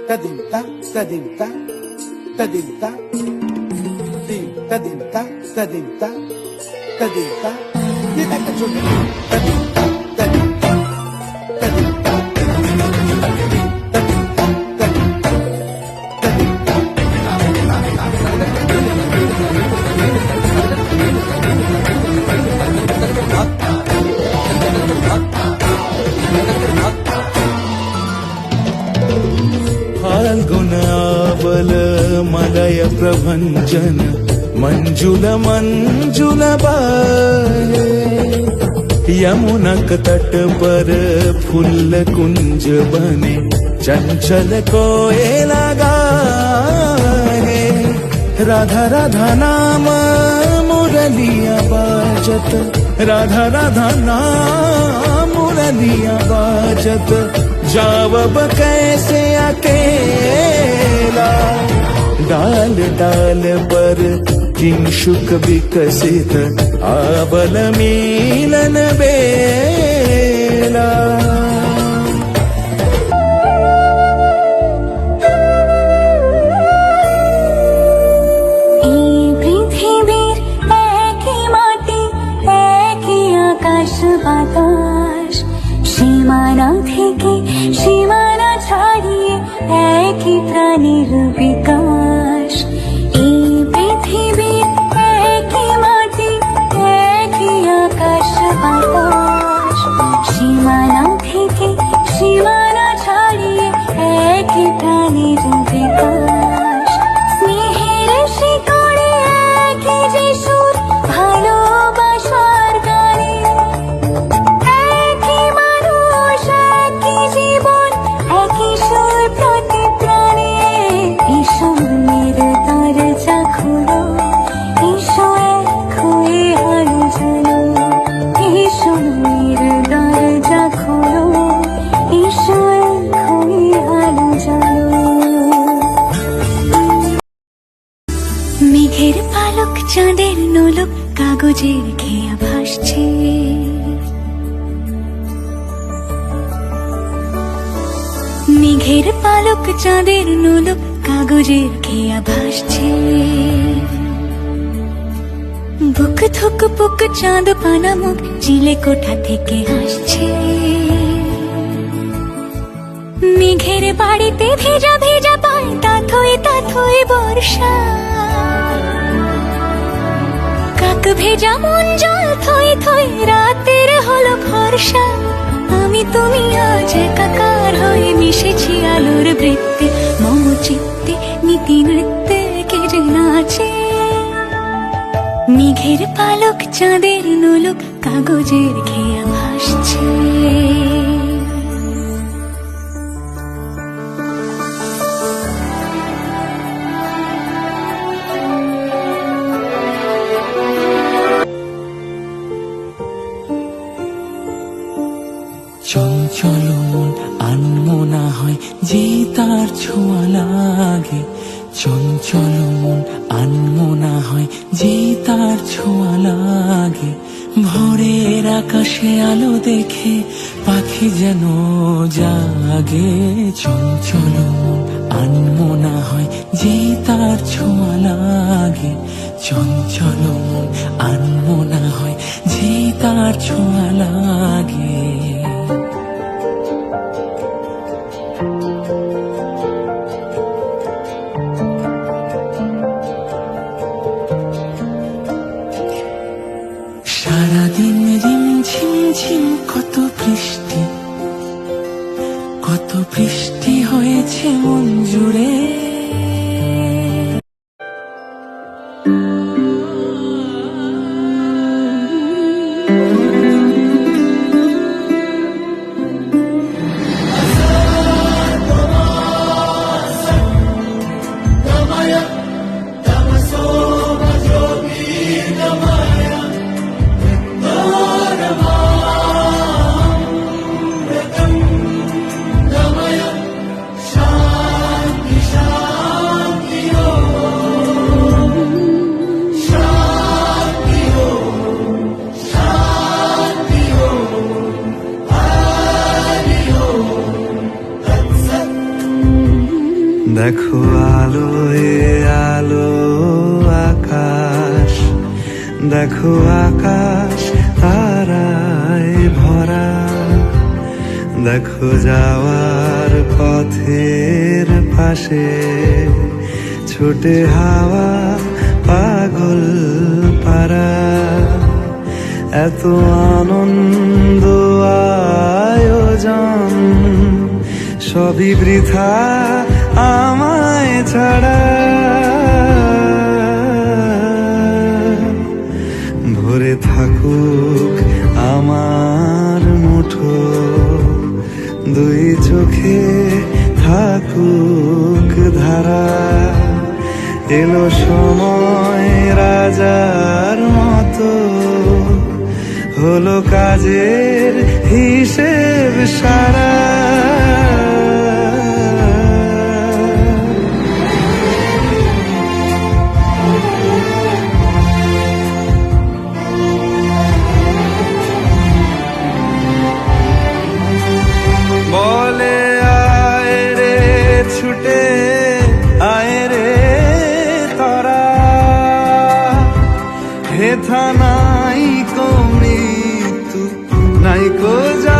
tadinta tadinta tadinta tadinta tadinta tadinta dita kachunni tadinta tadinta tadinta फाल्गुनावल मलय प्रभंजन मंजुल मंजुल बाहे यमुनक तट पर फूल कुंज बने चंचल कोयला गाहे राधा राधा नाम मुरलिया बाजत राधा राधा नाम मुरलिया बाजत जावब कैसे अकेला डाल डाल पर किंशुक विकसित आबल मिलन बेला বাতাস সীমানা থেকে সীমানা ছাড়িয়ে একই প্রাণীর বিকাশ এই পৃথিবীর একই মাটি একই আকাশ বাতাস সীমানা থেকে সীমানা ছাড়িয়ে একই প্রাণীর বিকাশ স্নেহের শিকড়ে একই যে সুর ভালোবাসার গানে একই মানুষ একই জীবন একই সুর প্রতি প্রাণে এসো মেয়ের দরজা খোলো এসো এক হয়ে আলো জ্বালো এসো মেয়ের দরজা খোলো এসো এক হয়ে আলো জ্বালো মেঘের পালক চাঁদের নোলক কাগজের খেয়া ভাসছে মেঘের পালক চাঁদের নোলক কাগজের খেয়া ভাসছে বুক থুক পুক চাঁদ পানা মুখ চিলে কোঠা থেকে হাসছে মেঘের বাড়িতে ভেজা ভেজা পায় তাথই বর্ষা কাক ভেজা মন জল থই থই রাতের হলো ভরসা আমি তুমি আজ একাকার হয়ে মিশেছি আলোর বৃত্তে মম চিত্তে নীতি নৃত্যে কে যে নাচে মেঘের পালক চাঁদের নোলক কাগজের খেয়া ভাসছে চঞ্চল মন আনমনা হয় যে তার ছোঁয়া লাগে চঞ্চল মন আনমনা হয় যে তার ছোঁয়া লাগে ভোরের আকাশে আলো দেখে পাখি যেন জাগে চঞ্চল মন আনমনা হয় যে তার ছোঁয়া লাগে চঞ্চল মন আনমনা হয় যে তার ছোঁয়া লাগে সারাদিন ঝিম ঝিম কত বৃষ্টি হয়েছে মন জুড়ে দেখো আলোয় আলো আকাশ, দেখো আকাশ তারায় ভরা, দেখো যাওয়ার পথের পাশে ছোটে হাওয়া পাগল পারা। এত আনন্দ আয়োজন সবই বৃথা আমায় ছাড়া। ভরে থাকুক আমার মুঠো, দুই চোখে থাকুক ধারা। এলো সময় রাজার মতো, হলো কাজের হিসেব সারা। বলে আয় রে ছুটে আয় রে তারা, হেথা নাই কো মৃত্যু নাই কো যা